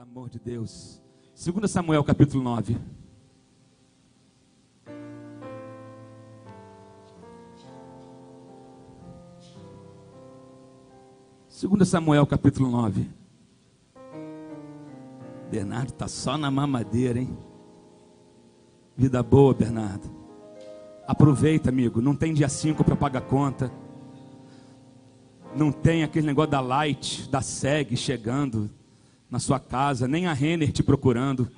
amor de Deus. 2 Samuel capítulo 9. Segundo Samuel capítulo 9. Bernardo tá só na mamadeira, hein? Vida boa, Bernardo. Aproveita, amigo. Não tem dia 5 para pagar conta. Não tem aquele negócio da Light, da SEG chegando na sua casa, nem a Renner te procurando,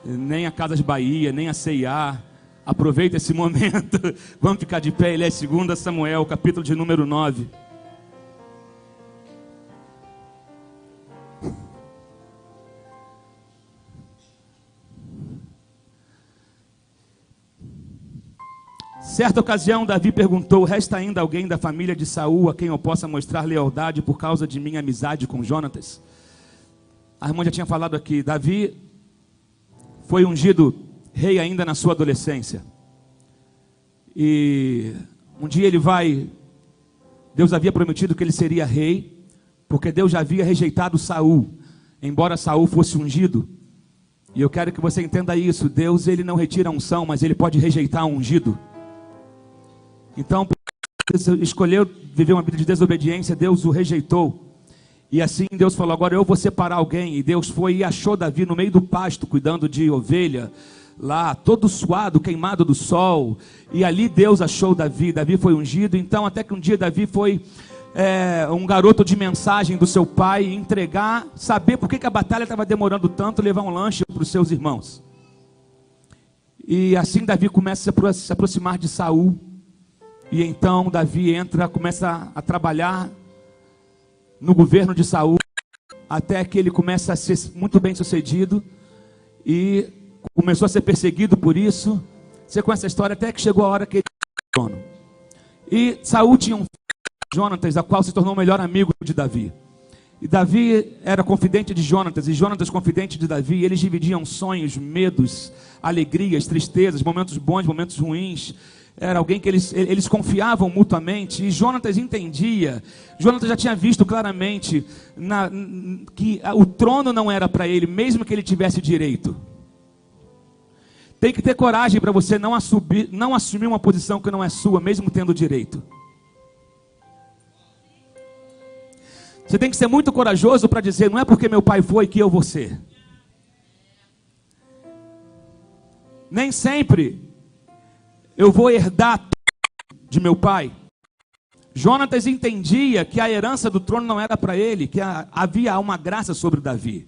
nem a Casas Bahia, nem a C&A. Aproveita esse momento. Vamos ficar de pé. Ele é 2 Samuel, capítulo de número 9. Certa ocasião, Davi perguntou: resta ainda alguém da família de Saul a quem eu possa mostrar lealdade por causa de minha amizade com Jonatas? A irmã já tinha falado aqui. Davi foi ungido rei ainda na sua adolescência. E um dia Deus havia prometido que ele seria rei, porque Deus já havia rejeitado Saul, embora Saul fosse ungido. E eu quero que você entenda isso. Deus, ele não retira a unção, mas ele pode rejeitar o ungido. Então, escolheu viver uma vida de desobediência, Deus o rejeitou. E assim Deus falou: agora eu vou separar alguém. E Deus foi e achou Davi no meio do pasto, cuidando de ovelha, lá, todo suado, queimado do sol. E ali Deus achou Davi. Davi foi ungido. Então, até que um dia Davi foi um garoto de mensagem do seu pai entregar, saber por que a batalha estava demorando tanto, levar um lanche para os seus irmãos. E assim Davi começa a se aproximar de Saul. E então Davi começa a trabalhar no governo de Saul, até que ele começa a ser muito bem sucedido e começou a ser perseguido por isso. Você conhece a história, até que chegou a hora que ele foi trono. E Saul tinha um filho, Jonatas, a qual se tornou o melhor amigo de Davi. E Davi era confidente de Jonatas, e Jonatas confidente de Davi. E eles dividiam sonhos, medos, alegrias, tristezas, momentos bons, momentos ruins. Era alguém que eles confiavam mutuamente. E Jonatas entendia. Jonatas já tinha visto claramente que o trono não era para ele, mesmo que ele tivesse direito. Tem que ter coragem para você não assumir uma posição que não é sua, mesmo tendo direito. Você tem que ser muito corajoso para dizer: não é porque meu pai foi que eu vou ser. Nem sempre eu vou herdar de meu pai. Jonatas entendia que a herança do trono não era para ele, que havia uma graça sobre Davi.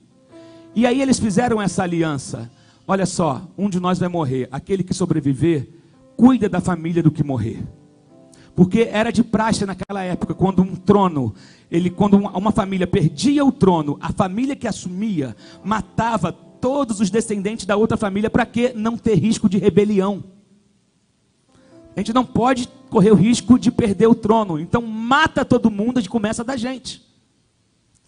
E aí eles fizeram essa aliança. Olha só, um de nós vai morrer. Aquele que sobreviver, cuida da família do que morrer. Porque era de praxe naquela época, quando quando uma família perdia o trono, a família que assumia matava todos os descendentes da outra família. Para que não ter risco de rebelião? A gente não pode correr o risco de perder o trono. Então mata todo mundo e começa da gente.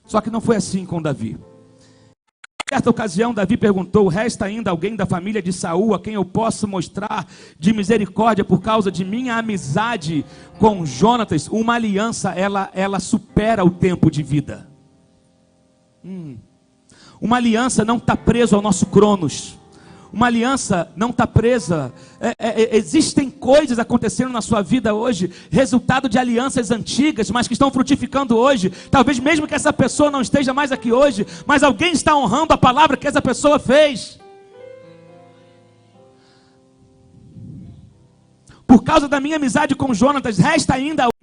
Só que não foi assim com Davi. Em certa ocasião, Davi perguntou: resta ainda alguém da família de Saul a quem eu possa mostrar de misericórdia por causa de minha amizade com Jonatas? Uma aliança, ela supera o tempo de vida. Uma aliança não está presa ao nosso cronos. Uma aliança não está presa. Existem coisas acontecendo na sua vida hoje, resultado de alianças antigas, mas que estão frutificando hoje. Talvez mesmo que essa pessoa não esteja mais aqui hoje, mas alguém está honrando a palavra que essa pessoa fez. Por causa da minha amizade com Jonatas, resta ainda alguém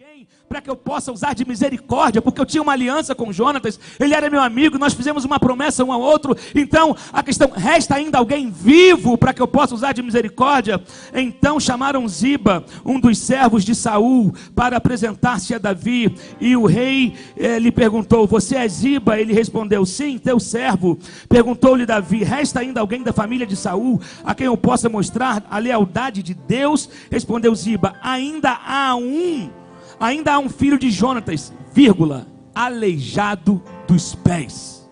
para que eu possa usar de misericórdia, porque eu tinha uma aliança com Jonatas, ele era meu amigo, nós fizemos uma promessa um ao outro. Então a questão: resta ainda alguém vivo para que eu possa usar de misericórdia? Então chamaram Ziba, um dos servos de Saul, para apresentar-se a Davi. E o rei lhe perguntou: você é Ziba? Ele respondeu: sim, teu servo. Perguntou-lhe Davi: resta ainda alguém da família de Saul a quem eu possa mostrar a lealdade de Deus? Respondeu Ziba: ainda há um filho de Jonatas, aleijado dos pés.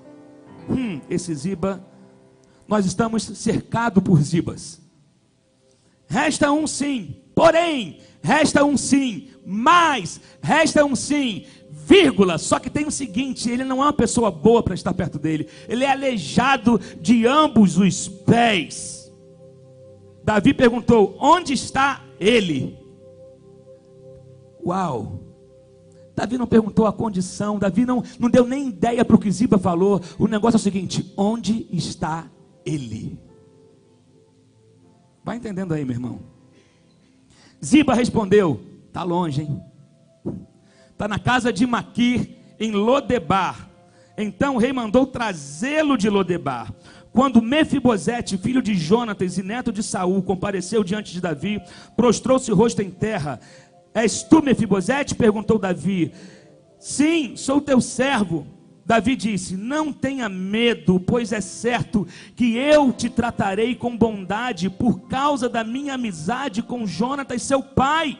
Esse Ziba, nós estamos cercados por Zibas. Resta um sim, porém, resta um sim, mas resta um sim, vírgula, só que tem o seguinte: ele não é uma pessoa boa para estar perto dele, ele é aleijado de ambos os pés. Davi perguntou: onde está ele? Uau! Davi não perguntou a condição, Davi não deu nem ideia para o que Ziba falou. O negócio é o seguinte: onde está ele? Vai entendendo aí, meu irmão. Ziba respondeu: está longe, hein? Está na casa de Maquir, em Lodebar. Então o rei mandou trazê-lo de Lodebar. Quando Mefibosete, filho de Jonatas e neto de Saul, compareceu diante de Davi, prostrou-se o rosto em terra. És tu, Mefibosete? Perguntou Davi. Sim, sou teu servo. Davi disse: não tenha medo, pois é certo que eu te tratarei com bondade por causa da minha amizade com Jonatas, seu pai.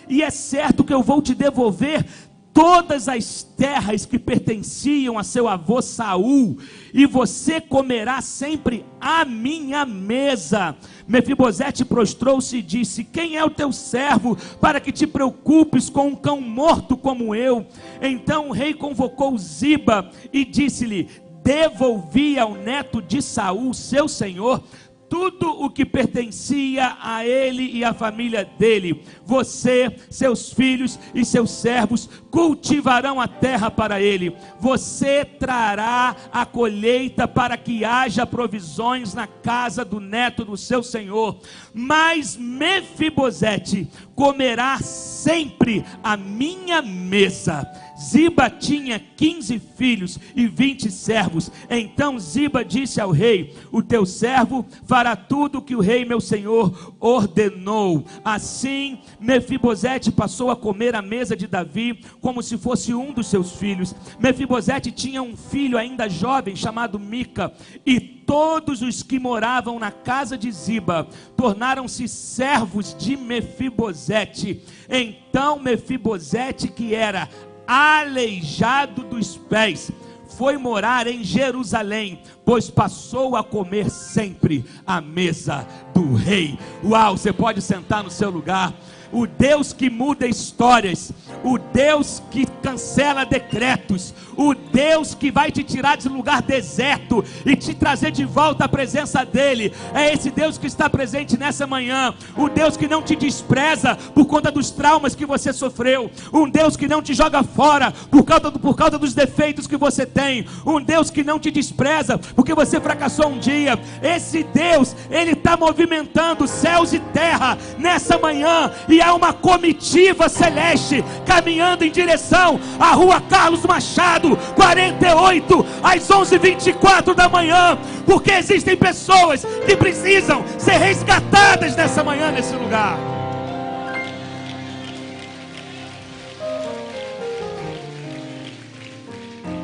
E é certo que eu vou te devolver todas as terras que pertenciam a seu avô Saul, e você comerá sempre à minha mesa. Mefibosete prostrou-se e disse: quem é o teu servo para que te preocupes com um cão morto como eu? Então o rei convocou Ziba e disse-lhe: devolvi ao neto de Saul, seu senhor, tudo o que pertencia a ele e à família dele. Você, seus filhos e seus servos cultivarão a terra para ele. Você trará a colheita para que haja provisões na casa do neto do seu senhor. Mas Mefibosete comerá sempre à minha mesa. Ziba tinha 15 filhos e 20 servos. Então Ziba disse ao rei: o teu servo fará tudo o que o rei meu senhor ordenou. Assim Mefibosete passou a comer à mesa de Davi como se fosse um dos seus filhos. Mefibosete tinha um filho ainda jovem chamado Mica, e todos os que moravam na casa de Ziba tornaram-se servos de Mefibosete. Então Mefibosete, que era aleijado dos pés, foi morar em Jerusalém, pois passou a comer sempre à mesa do rei. Uau, você pode sentar no seu lugar. O Deus que muda histórias, o Deus que cancela decretos, o Deus que vai te tirar de um lugar deserto e te trazer de volta à presença dele, é esse Deus que está presente nessa manhã. O Deus que não te despreza por conta dos traumas que você sofreu, um Deus que não te joga fora por causa dos defeitos que você tem, um Deus que não te despreza porque você fracassou um dia. Esse Deus, ele está movimentando céus e terra nessa manhã, e há uma comitiva celeste caminhando em direção à rua Carlos Machado, 48, às 11h24 da manhã, porque existem pessoas que precisam ser resgatadas nessa manhã, nesse lugar.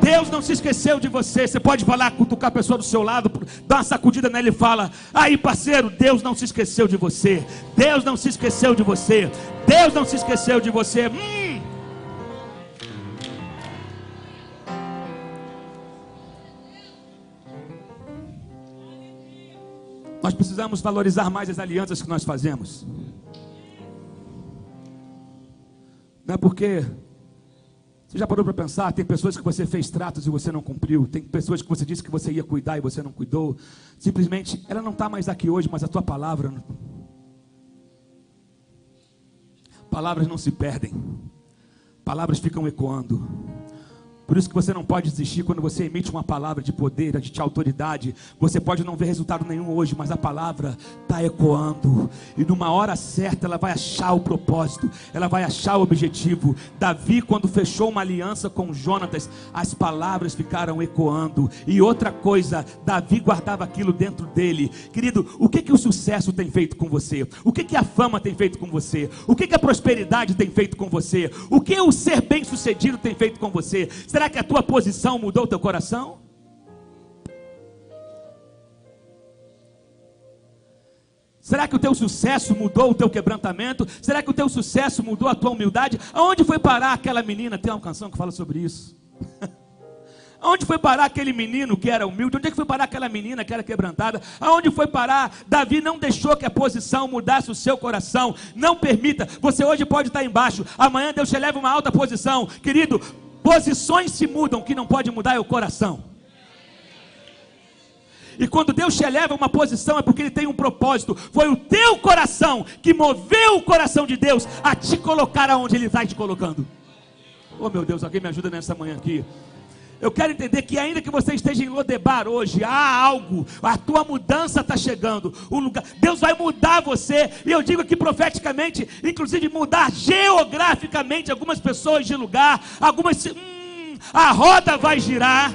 Deus não se esqueceu de você. Você pode falar, cutucar a pessoa do seu lado, dar uma sacudida nela e fala: aí, parceiro, Deus não se esqueceu de você. Deus não se esqueceu de você. Deus não se esqueceu de você. Nós precisamos valorizar mais as alianças que nós fazemos. Não é porque... Você já parou para pensar? Tem pessoas que você fez tratos e você não cumpriu. Tem pessoas que você disse que você ia cuidar e você não cuidou. Simplesmente, ela não está mais aqui hoje, mas a tua palavra... Palavras não se perdem. Palavras ficam ecoando. Por isso que você não pode desistir quando você emite uma palavra de poder, de autoridade. Você pode não ver resultado nenhum hoje, mas a palavra está ecoando. E numa hora certa ela vai achar o propósito, ela vai achar o objetivo. Davi, quando fechou uma aliança com Jonatas, as palavras ficaram ecoando. E outra coisa, Davi guardava aquilo dentro dele. Querido, o que o sucesso tem feito com você? O que a fama tem feito com você? O que a prosperidade tem feito com você? O que o ser bem sucedido tem feito com você? Será que a tua posição mudou o teu coração? Será que o teu sucesso mudou o teu quebrantamento? Será que o teu sucesso mudou a tua humildade? Aonde foi parar aquela menina? Tem uma canção que fala sobre isso. Aonde foi parar aquele menino que era humilde? Onde é que foi parar aquela menina que era quebrantada? Aonde foi parar? Davi não deixou que a posição mudasse o seu coração. Não permita. Você hoje pode estar embaixo, amanhã Deus te leva uma alta posição. Querido, posições se mudam, o que não pode mudar é o coração. E quando Deus te eleva a uma posição é porque Ele tem um propósito. Foi o teu coração que moveu o coração de Deus a te colocar aonde Ele está te colocando. Oh meu Deus, alguém me ajuda nessa manhã aqui. Eu quero entender que ainda que você esteja em Lodebar hoje, há algo, a tua mudança está chegando, o lugar, Deus vai mudar você, e eu digo aqui profeticamente, inclusive mudar geograficamente algumas pessoas de lugar, a roda vai girar.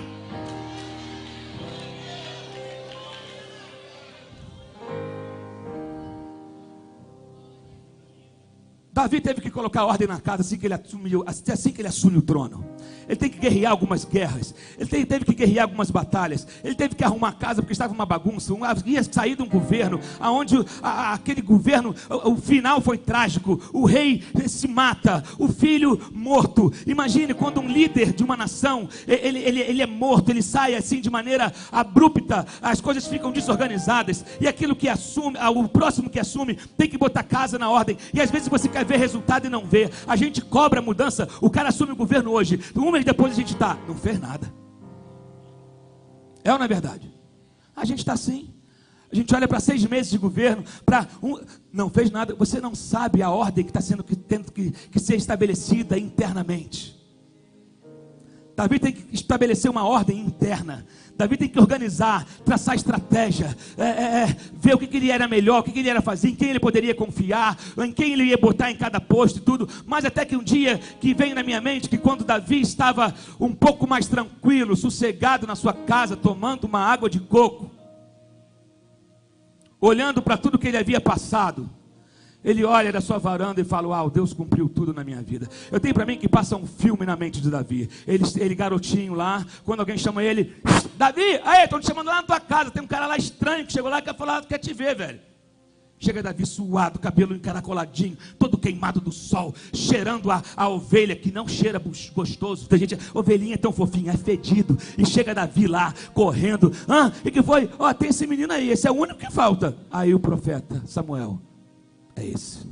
Davi teve que colocar ordem na casa assim que ele assume o trono. Ele tem que guerrear algumas guerras. Ele teve que guerrear algumas batalhas. Ele teve que arrumar a casa porque estava uma bagunça. Ia sair de um governo onde aquele governo, o final foi trágico. O rei se mata, o filho morto. Imagine quando um líder de uma nação, ele é morto, ele sai assim de maneira abrupta, as coisas ficam desorganizadas. E aquilo que assume, o próximo que assume, tem que botar a casa na ordem. E às vezes você quer ver resultado e não vê. A gente cobra mudança. O cara assume o governo hoje, um mês depois a gente está, não fez nada. É ou não é verdade? A gente está assim. A gente olha para 6 meses de governo, não fez nada. Você não sabe a ordem que está tendo que ser estabelecida internamente. Davi tem que estabelecer uma ordem interna. Davi tem que organizar, traçar estratégia, ver o que ele era melhor, o que ele era fazer, em quem ele poderia confiar, em quem ele ia botar em cada posto e tudo. Mas até que um dia que veio na minha mente, que quando Davi estava um pouco mais tranquilo, sossegado na sua casa, tomando uma água de coco, olhando para tudo que ele havia passado, ele olha da sua varanda e fala: uau, Deus cumpriu tudo na minha vida. Eu tenho para mim que passa um filme na mente de Davi. Ele garotinho lá, quando alguém chama ele: Davi, aí, estão te chamando lá na tua casa. Tem um cara lá estranho que chegou lá e quer te ver, velho. Chega Davi suado, cabelo encaracoladinho, todo queimado do sol, cheirando a ovelha, que não cheira gostoso. Tem gente, ovelhinha é tão fofinha, é fedido. E chega Davi lá, correndo. E que foi? Tem esse menino aí, esse é o único que falta. Aí o profeta Samuel: é esse.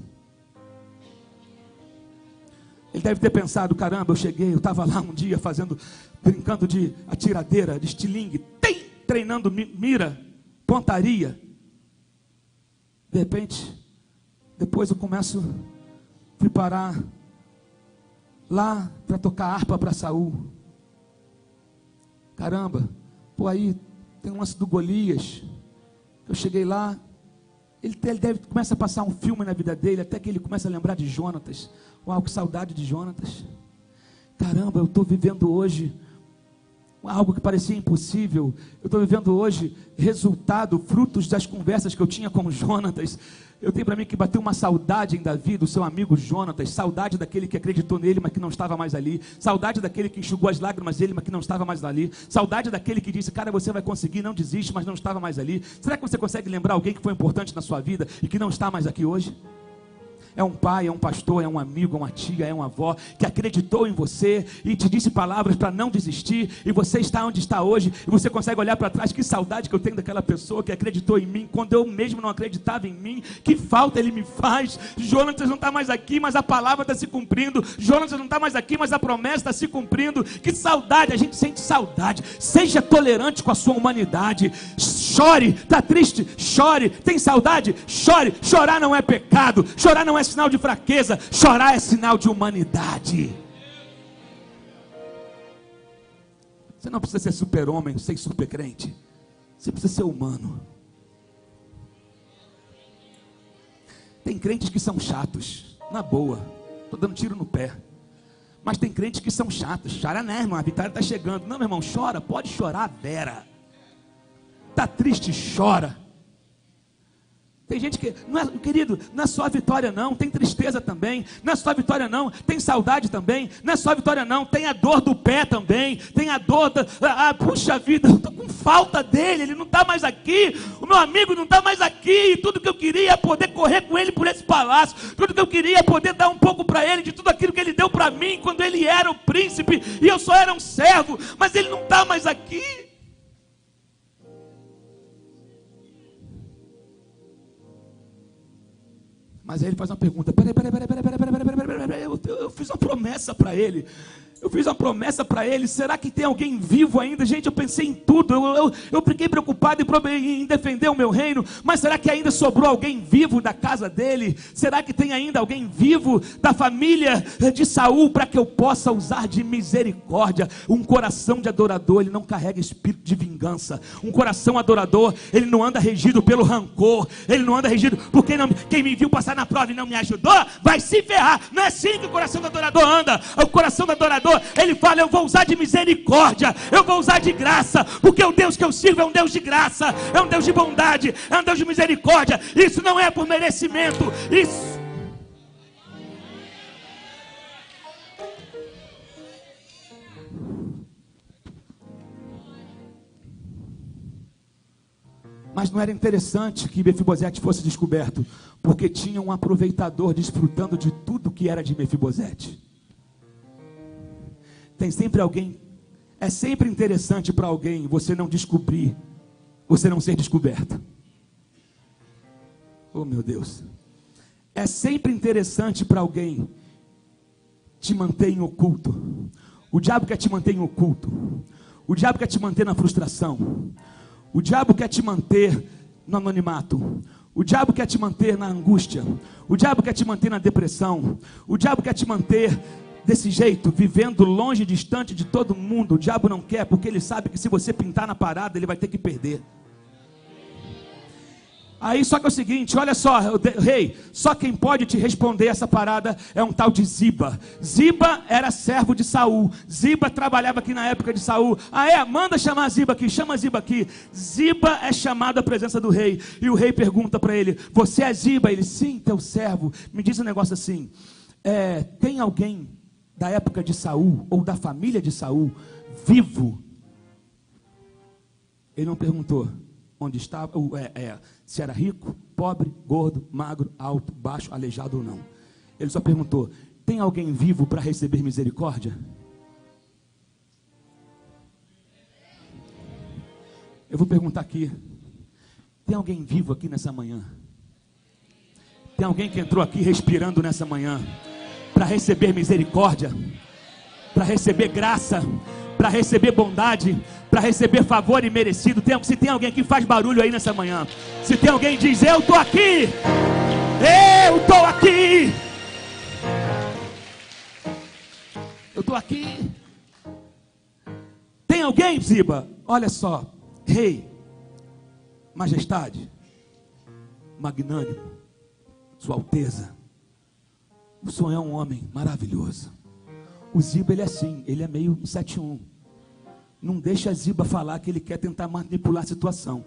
Ele deve ter pensado: caramba, eu estava lá um dia brincando de atiradeira, de estilingue, treinando mira, pontaria. De repente, depois eu fui parar lá para tocar harpa para Saul. Caramba, aí tem um lance do Golias. Eu cheguei lá. Ele começa a passar um filme na vida dele, até que ele começa a lembrar de Jonatas. Uau, que saudade de Jonatas. Caramba, eu estou vivendo hoje algo que parecia impossível. Eu estou vivendo hoje frutos das conversas que eu tinha com Jonatas. Eu tenho para mim que bateu uma saudade em Davi do seu amigo Jonatas, saudade daquele que acreditou nele, mas que não estava mais ali, saudade daquele que enxugou as lágrimas dele, mas que não estava mais ali, saudade daquele que disse: cara, você vai conseguir, não desiste, mas não estava mais ali. Será que você consegue lembrar alguém que foi importante na sua vida e que não está mais aqui hoje? É um pai, é um pastor, é um amigo, é uma tia, é uma avó que acreditou em você e te disse palavras para não desistir, e você está onde está hoje, e você consegue olhar para trás: que saudade que eu tenho daquela pessoa que acreditou em mim quando eu mesmo não acreditava em mim. Que falta ele me faz. Jonatas não está mais aqui, mas a palavra está se cumprindo. Jonatas não está mais aqui, mas a promessa está se cumprindo. Que saudade, a gente sente saudade. Seja tolerante com a sua humanidade. Chore, está triste? Chore. Tem saudade? Chore. Chorar não é pecado, chorar não é sinal de fraqueza, chorar é sinal de humanidade. Você não precisa ser super-homem, ser super-crente. Você precisa ser humano. Tem crentes que são chatos, na boa, estou dando tiro no pé. Mas tem crentes que são chatos. Chora, né, irmão? A vitória está chegando. Não, meu irmão, chora, pode chorar, Vera. Está triste, chora. Tem gente que, não é, querido, não é só a vitória não, tem tristeza também, não é só a vitória não, tem saudade também, não é só a vitória não, tem a dor do pé também, tem a dor puxa vida, eu estou com falta dele, ele não está mais aqui, o meu amigo não está mais aqui, e tudo que eu queria é poder correr com ele por esse palácio, tudo que eu queria é poder dar um pouco para ele, de tudo aquilo que ele deu para mim, quando ele era o príncipe, e eu só era um servo, mas ele não está mais aqui. Mas aí ele faz uma pergunta, peraí, eu fiz uma promessa para ele, será que tem alguém vivo ainda? Gente, eu pensei em tudo, eu fiquei preocupado em defender o meu reino, mas será que ainda sobrou alguém vivo da casa dele? Será que tem ainda alguém vivo da família de Saul, para que eu possa usar de misericórdia? Um coração de adorador, ele não carrega espírito de vingança. Um coração adorador, ele não anda regido pelo rancor, ele não anda regido porque quem me viu passar na prova e não me ajudou, vai se ferrar. Não é assim que o coração do adorador anda. O coração do adorador, ele fala, eu vou usar de misericórdia, eu vou usar de graça, porque o Deus que eu sirvo é um Deus de graça, é um Deus de bondade, é um Deus de misericórdia. Isso não é por merecimento, isso... Mas não era interessante que Mefibosete fosse descoberto, porque tinha um aproveitador desfrutando de tudo que era de Mefibosete. Tem sempre alguém, é sempre interessante para alguém você não descobrir, você não ser descoberto. Oh meu Deus, é sempre interessante para alguém te manter em oculto. O diabo quer te manter em oculto, o diabo quer te manter na frustração, o diabo quer te manter no anonimato, o diabo quer te manter na angústia, o diabo quer te manter na depressão, o diabo quer te manter desse jeito, vivendo longe, distante de todo mundo. O diabo não quer, porque ele sabe que se você pintar na parada, ele vai ter que perder. Aí só que é o seguinte, olha só, rei, só quem pode te responder essa parada é um tal de Ziba. Ziba era servo de Saul, Ziba trabalhava aqui na época de Saul. Manda chamar Ziba aqui, chama Ziba aqui. Ziba é chamado à presença do rei, e o rei pergunta para ele, você é Ziba? Ele, sim, teu servo. Me diz um negócio assim, tem alguém da época de Saul, ou da família de Saul, vivo? Ele não perguntou onde estava, se era rico, pobre, gordo, magro, alto, baixo, aleijado ou não. Ele só perguntou, tem alguém vivo para receber misericórdia? Eu vou perguntar aqui, tem alguém vivo aqui nessa manhã? Tem alguém que entrou aqui respirando nessa manhã, para receber misericórdia, para receber graça, para receber bondade, para receber favor imerecido? Se tem alguém que faz barulho aí nessa manhã, se tem alguém que diz, eu estou aqui, eu estou aqui, eu estou aqui. Tem alguém, Ziba? Olha só, rei, majestade, magnânimo, sua alteza, o senhor é um homem maravilhoso. O Ziba, ele é assim, ele é meio 7-1. Não deixa Ziba falar que ele quer tentar manipular a situação.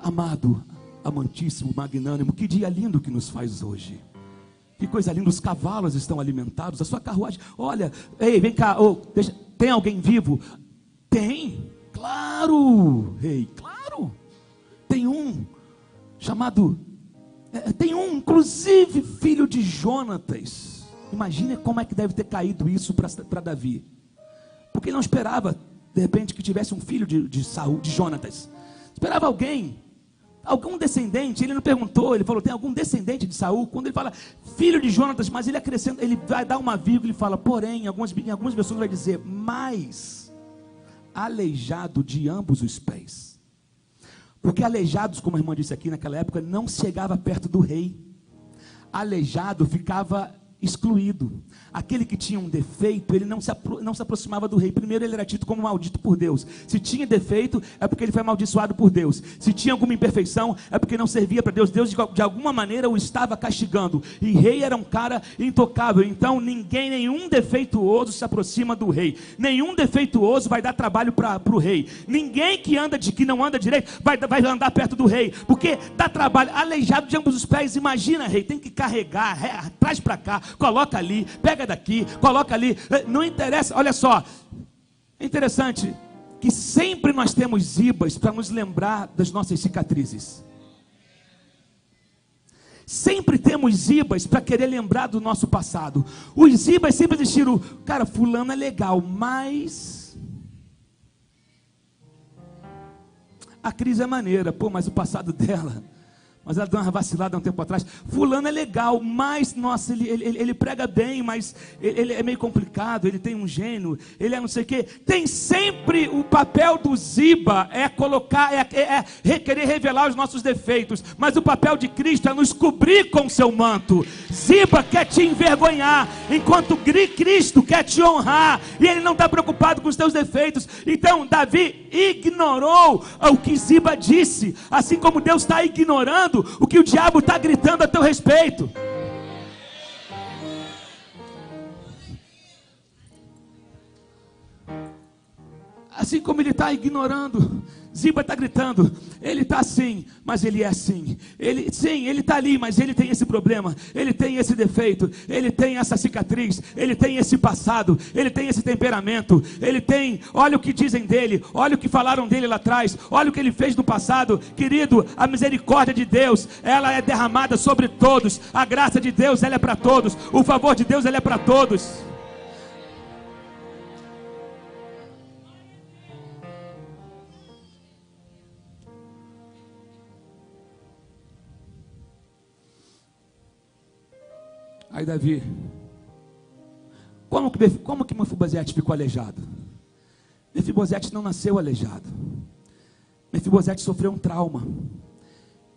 Amado, amantíssimo, magnânimo, que dia lindo que nos faz hoje. Que coisa linda, os cavalos estão alimentados, a sua carruagem. Olha, ei, vem cá, tem alguém vivo? Tem, claro, rei, claro. Tem um chamado... tem um, inclusive, filho de Jonatas. Imagina como é que deve ter caído isso para Davi. Porque ele não esperava, de repente, que tivesse um filho de Saul, de Jonatas. Esperava algum descendente. Ele não perguntou, ele falou, tem algum descendente de Saul? Quando ele fala, filho de Jonatas, mas ele acrescenta, ele vai dar uma vírgula e fala, porém, em algumas versões vai dizer, mas aleijado de ambos os pés. Porque aleijados, como a irmã disse aqui naquela época, não chegava perto do rei. Aleijado ficava excluído. Aquele que tinha um defeito, ele não se aproximava do rei. Primeiro, ele era tido como maldito por Deus. Se tinha defeito, é porque ele foi amaldiçoado por Deus. Se tinha alguma imperfeição, é porque não servia para Deus. Deus de alguma maneira o estava castigando. E rei era um cara intocável. Então nenhum defeituoso se aproxima do rei. Nenhum defeituoso vai dar trabalho para o rei. Ninguém que não anda direito vai andar perto do rei, porque dá trabalho. Aleijado de ambos os pés, imagina, rei, tem que carregar, traz para cá, coloca ali, pega daqui, coloca ali, não interessa. Olha só, é interessante que sempre nós temos Zibas para nos lembrar das nossas cicatrizes. Sempre temos Zibas para querer lembrar do nosso passado. Os Zibas sempre existiram. Cara, fulano é legal, mas a Cris é maneira, mas o passado dela, mas ela deu uma vacilada há um tempo atrás. Fulano é legal, mas, nossa, ele prega bem, mas ele é meio complicado, ele tem um gênio, ele é não sei o quê. Tem sempre o papel do Ziba, é colocar, querer revelar os nossos defeitos, mas o papel de Cristo é nos cobrir com o seu manto. Ziba quer te envergonhar, enquanto Cristo quer te honrar, e ele não está preocupado com os teus defeitos. Então, Davi ignorou o que Ziba disse, assim como Deus está ignorando o que o diabo está gritando a teu respeito. Assim como ele está ignorando, Ziba está gritando, ele está assim, mas ele é assim. Ele está ali, mas ele tem esse problema, ele tem esse defeito, ele tem essa cicatriz, ele tem esse passado, ele tem esse temperamento, ele tem, olha o que dizem dele, olha o que falaram dele lá atrás, olha o que ele fez no passado. Querido, a misericórdia de Deus, ela é derramada sobre todos, a graça de Deus, ela é para todos, o favor de Deus, ela é para todos. Aí Davi, como que Mefibosete ficou aleijado? Mefibosete não nasceu aleijado. Mefibosete sofreu um trauma.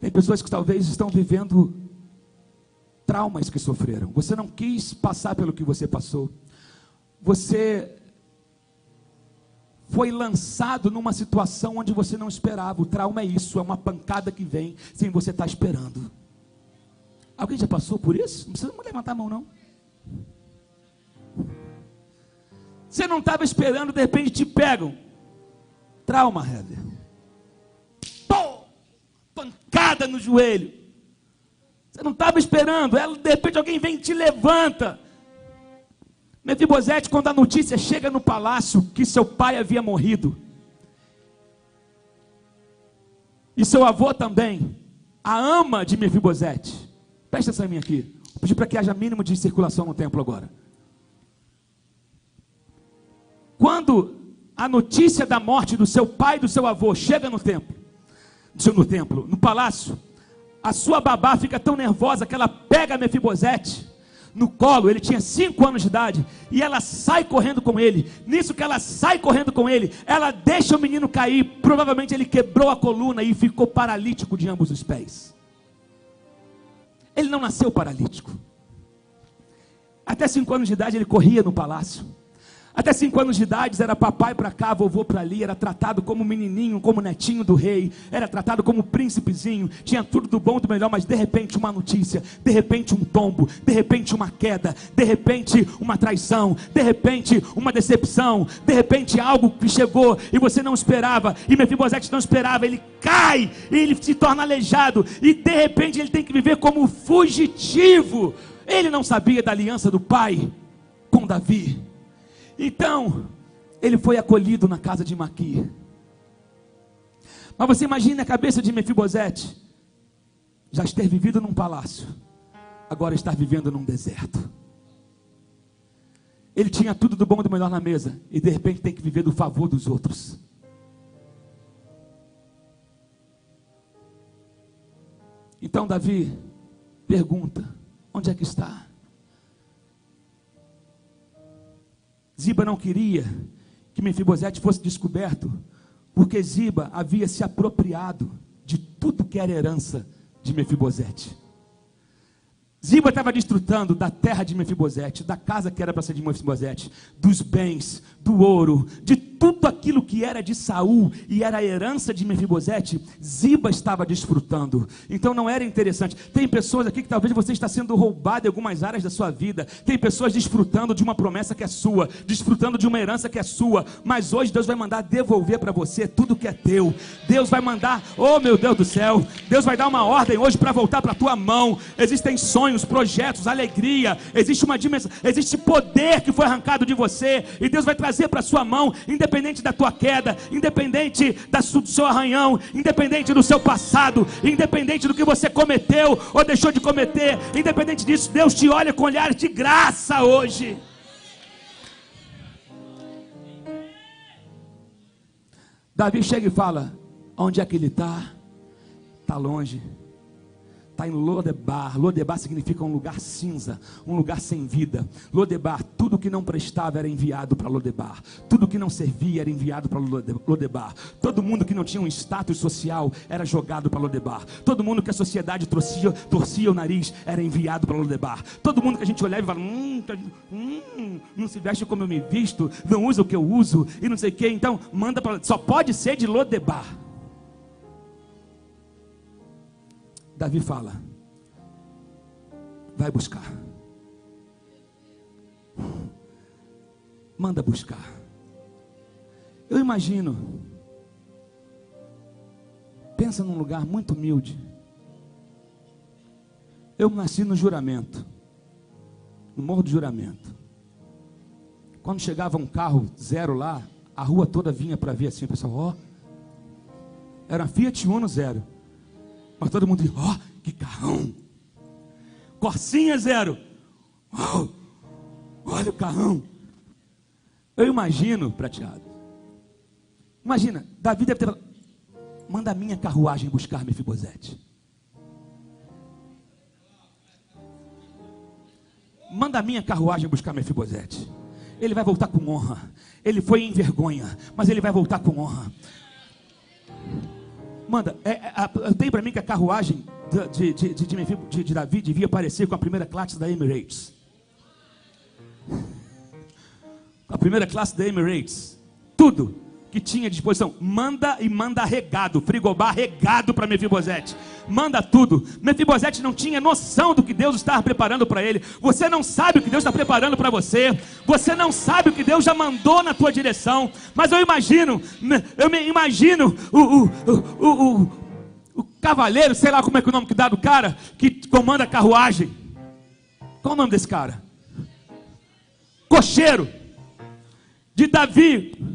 Tem pessoas que talvez estão vivendo traumas que sofreram. Você não quis passar pelo que você passou. Você foi lançado numa situação onde você não esperava. O trauma é isso, é uma pancada que vem sem você estar esperando. Alguém já passou por isso? Não precisa levantar a mão, não. Você não estava esperando, de repente te pegam. Trauma, Heather. Pô! Pancada no joelho. Você não estava esperando. De repente alguém vem e te levanta. Mefibosete, quando a notícia chega no palácio que seu pai havia morrido, e seu avô também, a ama de Mefibosete. Presta atenção em mim aqui. Vou pedir para que haja mínimo de circulação no templo agora. Quando a notícia da morte do seu pai e do seu avô chega no templo, no palácio, a sua babá fica tão nervosa que ela pega Mefibosete no colo. Ele tinha 5 anos de idade, e ela sai correndo com ele. Nisso que ela sai correndo com ele, ela deixa o menino cair. Provavelmente ele quebrou a coluna e ficou paralítico de ambos os pés. Ele não nasceu paralítico. Até 5 anos de idade ele corria no palácio. Até 5 anos de idade era papai para cá, vovô para ali. Era tratado como menininho, como netinho do rei. Era tratado como príncipezinho. Tinha tudo do bom e do melhor, mas de repente uma notícia. De repente um tombo. De repente uma queda. De repente uma traição. De repente uma decepção. De repente algo que chegou e você não esperava. E Mefibosete não esperava. Ele cai e ele se torna aleijado. E de repente ele tem que viver como fugitivo. Ele não sabia da aliança do pai com Davi. Então, ele foi acolhido na casa de Maquir. Mas você imagina a cabeça de Mefibosete, já ter vivido num palácio, agora estar vivendo num deserto. Ele tinha tudo do bom e do melhor na mesa, e de repente tem que viver do favor dos outros. Então Davi pergunta: onde é que está? Ziba não queria que Mefibosete fosse descoberto, porque Ziba havia se apropriado de tudo que era herança de Mefibosete. Ziba estava desfrutando da terra de Mefibosete, da casa que era para ser de Mefibosete, dos bens, do ouro, de tudo aquilo que era de Saul e era a herança de Mefibosete. Ziba estava desfrutando. Então não era interessante. Tem pessoas aqui que talvez você está sendo roubado em algumas áreas da sua vida. Tem pessoas desfrutando de uma promessa que é sua, desfrutando de uma herança que é sua, mas hoje Deus vai mandar devolver para você tudo que é teu. Deus vai mandar, oh meu Deus do céu, Deus vai dar uma ordem hoje para voltar para a tua mão. Existem sonhos, projetos, alegria, existe uma dimensão, existe poder que foi arrancado de você, e Deus vai trazer para a sua mão, independente da tua queda, independente do seu arranhão, independente do seu passado, independente do que você cometeu ou deixou de cometer, independente disso, Deus te olha com olhares de graça hoje. Davi chega e fala: onde é que ele está? Está longe. Está em Lodebar. Lodebar significa um lugar cinza, um lugar sem vida. Lodebar, tudo que não prestava era enviado para Lodebar. Tudo que não servia era enviado para Lodebar. Todo mundo que não tinha um status social era jogado para Lodebar. Todo mundo que a sociedade torcia o nariz era enviado para Lodebar. Todo mundo que a gente olhava e falava: não se veste como eu me visto, não usa o que eu uso, e não sei o que, então manda para... Só pode ser de Lodebar. Davi fala: vai buscar, manda buscar. Eu imagino, pensa num lugar muito humilde. Eu nasci no Juramento, no Morro do Juramento. Quando chegava um carro zero lá, a rua toda vinha para ver assim, o pessoal, ó, era uma Fiat Uno zero. Mas todo mundo diz: ó, que carrão. Corsinha zero. Oh, olha o carrão. Eu imagino, prateado. Imagina, Davi deve ter... manda a minha carruagem buscar Mefibosete. Manda a minha carruagem buscar Mefibosete. Ele vai voltar com honra. Ele foi em vergonha, mas ele vai voltar com honra. Manda, tem para mim que a carruagem de Davi devia parecer com a primeira classe da Emirates. A primeira classe da Emirates. Tudo que tinha à disposição. Manda e manda regado, frigobar regado para Mefibosete. Manda tudo. Mefibosete não tinha noção do que Deus estava preparando para ele. Você não sabe o que Deus está preparando para você. Você não sabe o que Deus já mandou na tua direção. Mas eu me imagino o cavaleiro, sei lá como é que é o nome que dá do cara que comanda a carruagem. Qual o nome desse cara? Cocheiro de Davi.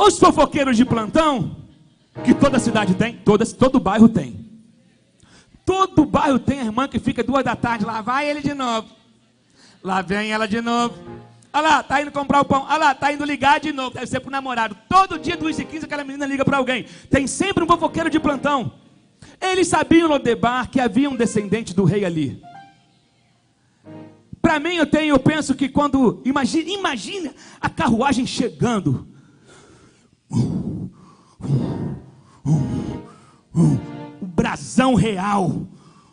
Os fofoqueiros de plantão, que toda cidade tem, todo bairro tem. Todo bairro tem a irmã que fica 2 da tarde, lá vai ele de novo. Lá vem ela de novo. Olha lá, tá indo comprar o pão. Olha lá, tá indo ligar de novo. Deve ser pro namorado. Todo dia, 2h15, aquela menina liga para alguém. Tem sempre um fofoqueiro de plantão. Eles sabiam, Lodebar, que havia um descendente do rei ali. Para mim, eu penso que quando... Imagina a carruagem chegando. O brasão real,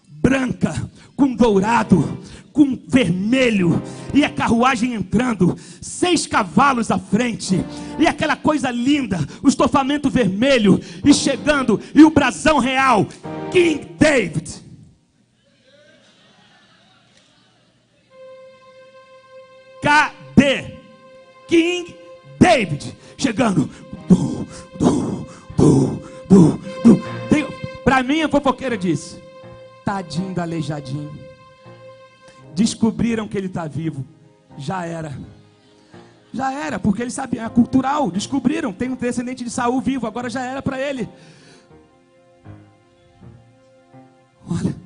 branca, com dourado, com vermelho, e a carruagem entrando, 6 cavalos à frente, e aquela coisa linda, o estofamento vermelho, e chegando, e o brasão real, King David. Cadê? King David, chegando. Para mim a fofoqueira disse: tadinho da aleijadinho. Descobriram que ele está vivo. Já era, porque eles sabiam, é cultural. Descobriram, tem um descendente de Saul vivo. Agora já era para ele. Olha,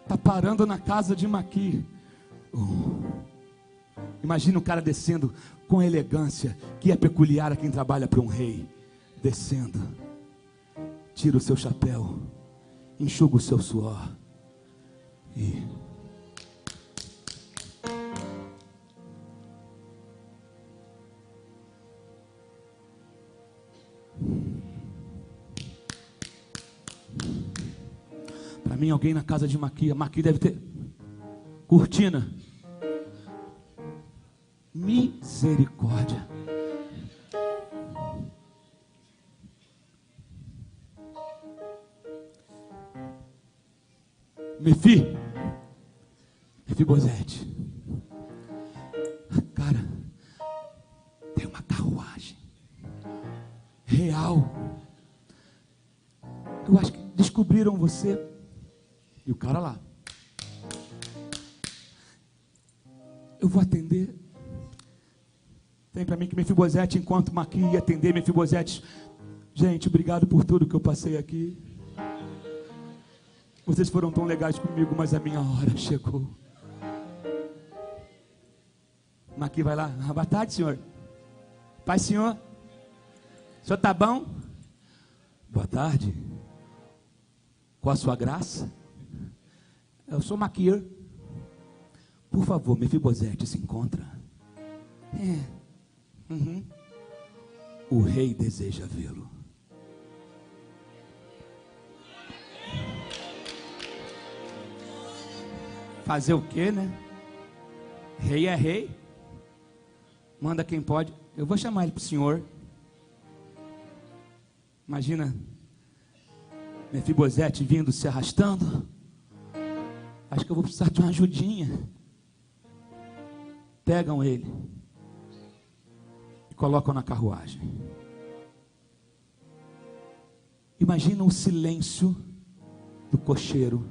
está parando na casa de Maqui. Imagina o cara descendo com elegância, que é peculiar a quem trabalha para um rei. Descendo, tira o seu chapéu, enxuga o seu suor e... Para mim, alguém na casa de Maqui deve ter... Cortina. Misericórdia. Mefibosete. Cara, tem uma carruagem real. Eu acho que descobriram você. E o cara lá. Eu vou atender. Tem para mim que Mefibosete, enquanto Maqui ia atender, Mefibosete, gente, obrigado por tudo que eu passei aqui. Vocês foram tão legais comigo, mas a minha hora chegou. Maqui vai lá. Boa tarde, senhor. Pai, senhor. O senhor tá bom? Boa tarde. Com a sua graça. Eu sou Maqui. Por favor, Mefibosete se encontra. O rei deseja vê-lo. Fazer o quê, né? Rei é rei. Manda quem pode. Eu vou chamar ele para o senhor. Imagina Mefibosete vindo, se arrastando. Acho que eu vou precisar de uma ajudinha. Pegam ele e colocam na carruagem. Imagina o silêncio do cocheiro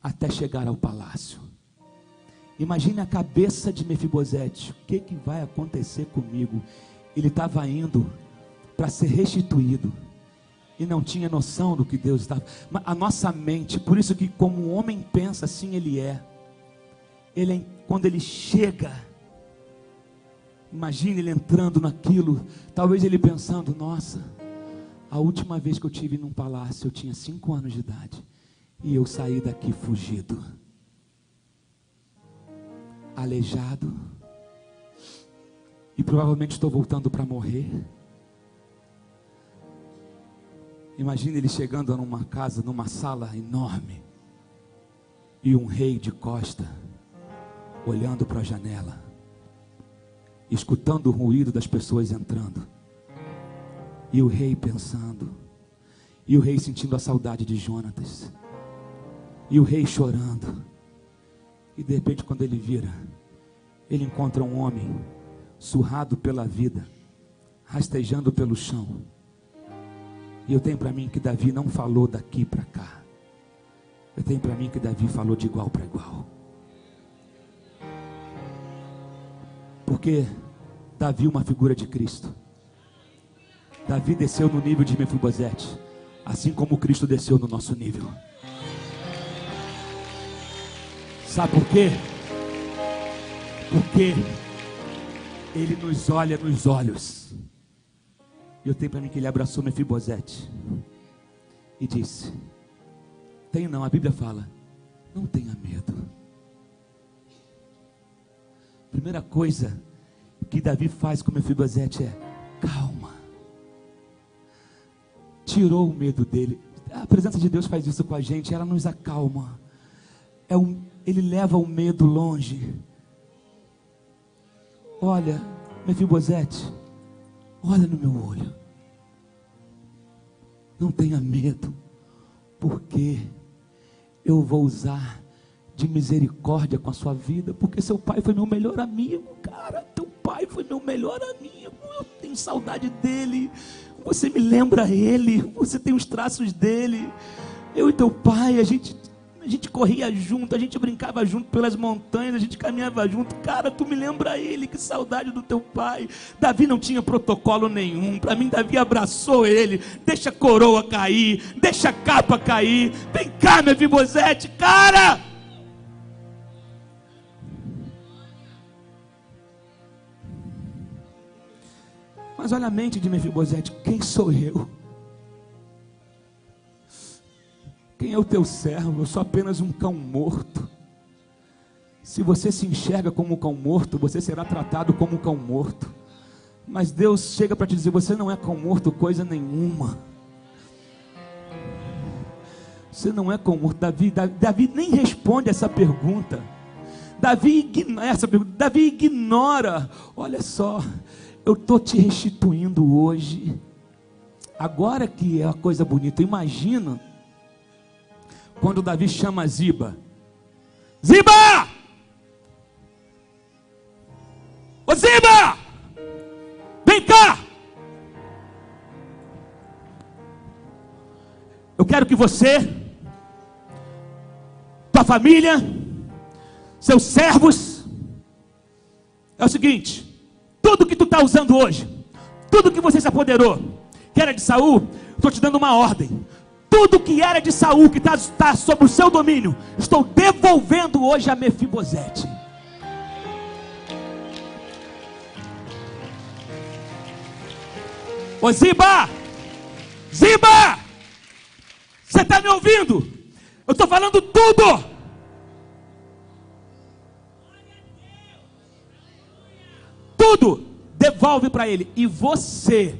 até chegar ao palácio. Imagine a cabeça de Mefibosete. O que vai acontecer comigo? Ele estava indo para ser restituído e não tinha noção do que Deus estava. A nossa mente, por isso que como o homem pensa, assim ele é. Quando ele chega, imagine ele entrando naquilo, talvez ele pensando, nossa, a última vez que eu estive num palácio eu tinha 5 anos de idade e eu saí daqui fugido, aleijado, e provavelmente estou voltando para morrer. Imagine ele chegando numa casa, numa sala enorme, e um rei de costa, olhando para a janela, escutando o ruído das pessoas entrando, e o rei pensando, e o rei sentindo a saudade de Jonatas, e o rei chorando, e de repente quando ele vira, ele encontra um homem, surrado pela vida, rastejando pelo chão, e eu tenho para mim que Davi não falou daqui para cá, eu tenho para mim que Davi falou de igual para igual, porque Davi é uma figura de Cristo. Davi desceu no nível de Mefibosete, assim como Cristo desceu no nosso nível. Sabe por quê? Porque Ele nos olha nos olhos. E eu tenho para mim que Ele abraçou Mefibosete e disse: tenho não, a Bíblia fala, não tenha medo. Primeira coisa que Davi faz com Mefibosete é calma. Tirou o medo dele. A presença de Deus faz isso com a gente, ela nos acalma. Ele leva o medo longe. Olha, Mefibosete, olha no meu olho. Não tenha medo, porque eu vou usar de misericórdia com a sua vida, porque seu pai foi meu melhor amigo, cara, teu pai foi meu melhor amigo, eu tenho saudade dele, você me lembra ele, você tem os traços dele, eu e teu pai, a gente corria junto, a gente brincava junto pelas montanhas, a gente caminhava junto, cara, tu me lembra ele, que saudade do teu pai. Davi não tinha protocolo nenhum, para mim Davi abraçou ele, deixa a coroa cair, deixa a capa cair, vem cá Mefibosete, cara. Mas olha a mente de Mefibosete, quem sou eu? Quem é o teu servo? Eu sou apenas um cão morto. Se você se enxerga como um cão morto, você será tratado como um cão morto. Mas Deus chega para te dizer, você não é cão morto coisa nenhuma. Você não é cão morto. Davi nem responde essa pergunta. Davi ignora. Olha só, eu estou te restituindo hoje. Agora que é uma coisa bonita, imagina quando Davi chama Ziba. Ziba! Ô Ziba! Vem cá! Eu quero que você, tua família, seus servos, é o seguinte: tudo que tu está usando hoje, tudo que você se apoderou, que era de Saul, estou te dando uma ordem. Tudo que era de Saul, que está sob o seu domínio, estou devolvendo hoje a Mefibosete. Ô Ziba! Ziba! Você está me ouvindo? Eu estou falando tudo. Tudo devolve para ele. E você,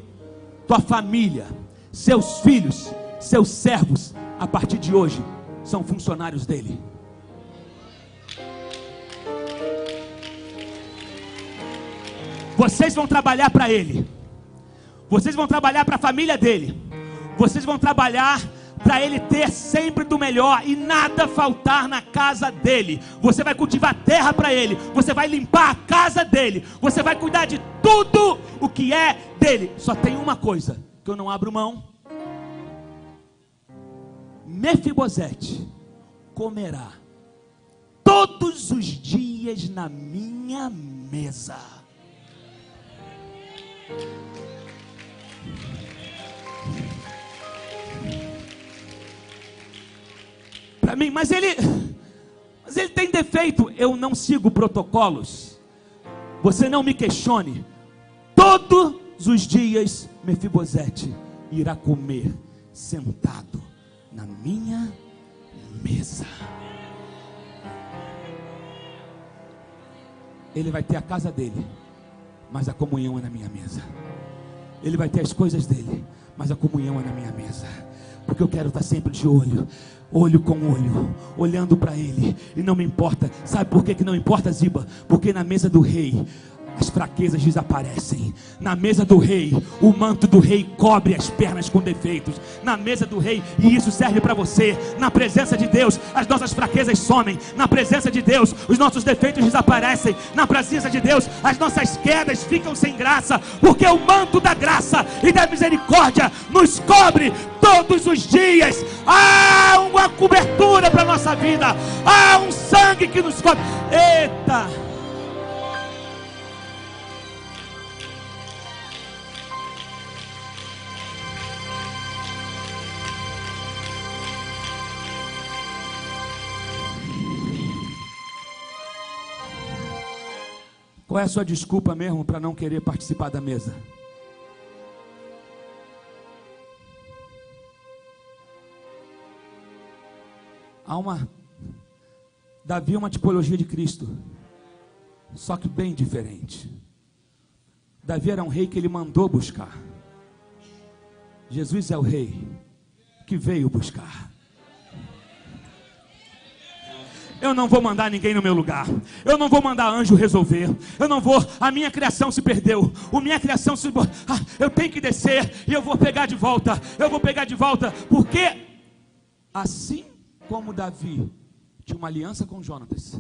tua família, seus filhos, seus servos, a partir de hoje, são funcionários dele. Vocês vão trabalhar para ele. Vocês vão trabalhar para a família dele. Vocês vão trabalhar para ele ter sempre do melhor e nada faltar na casa dele. Você vai cultivar terra para ele. Você vai limpar a casa dele. Você vai cuidar de tudo o que é dele. Só tem uma coisa que eu não abro mão: Mefibosete comerá todos os dias na minha mesa. Para mim, mas ele tem defeito. Eu não sigo protocolos. Você não me questione. Todos os dias Mefibosete irá comer sentado na minha mesa. Ele vai ter a casa dele, mas a comunhão é na minha mesa. Ele vai ter as coisas dele, mas a comunhão é na minha mesa. Porque eu quero estar sempre de olho com olho, olhando para ele. E não me importa. Sabe por que não importa, Ziba? Porque na mesa do rei as fraquezas desaparecem. Na mesa do rei, o manto do rei cobre as pernas com defeitos. Na mesa do rei, e isso serve para você. Na presença de Deus, as nossas fraquezas somem. Na presença de Deus, os nossos defeitos desaparecem. Na presença de Deus, as nossas quedas ficam sem graça. Porque o manto da graça e da misericórdia nos cobre todos os dias. Há uma cobertura para a nossa vida. Há um sangue que nos cobre. Eita! Qual é a sua desculpa mesmo para não querer participar da mesa? Davi é uma tipologia de Cristo, só que bem diferente. Davi era um rei que ele mandou buscar. Jesus é o rei que veio buscar. Eu não vou mandar ninguém no meu lugar. Eu não vou mandar anjo resolver. A minha criação se perdeu. Eu tenho que descer e eu vou pegar de volta. Porque assim como Davi tinha uma aliança com Jonatas,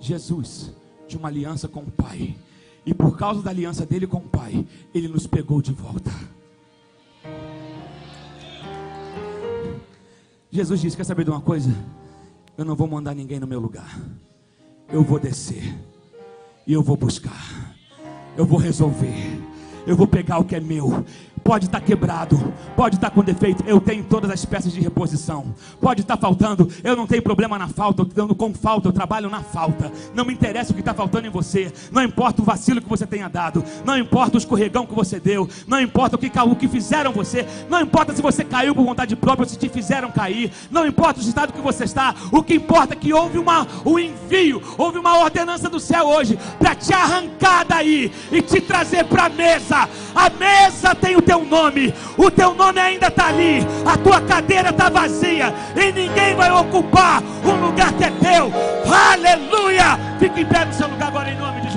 Jesus tinha uma aliança com o Pai. E por causa da aliança dele com o Pai, ele nos pegou de volta. Jesus disse: quer saber de uma coisa? Eu não vou mandar ninguém no meu lugar. Eu vou descer e eu vou buscar. Eu vou resolver. Eu vou pegar o que é meu. Pode estar quebrado, pode estar com defeito, eu tenho todas as peças de reposição. Pode estar faltando, eu não tenho problema na falta. Com falta, eu trabalho na falta. Não me interessa o que está faltando em você. Não importa o vacilo que você tenha dado. Não importa o escorregão que você deu. Não importa o que fizeram você. Não importa se você caiu por vontade própria ou se te fizeram cair. Não importa o estado que você está. O que importa é que houve um envio, houve uma ordenança do céu hoje para te arrancar daí e te trazer para a mesa. A mesa tem o teu nome ainda está ali, a tua cadeira está vazia e ninguém vai ocupar um lugar que é teu. Aleluia! Fique em pé no seu lugar agora em nome de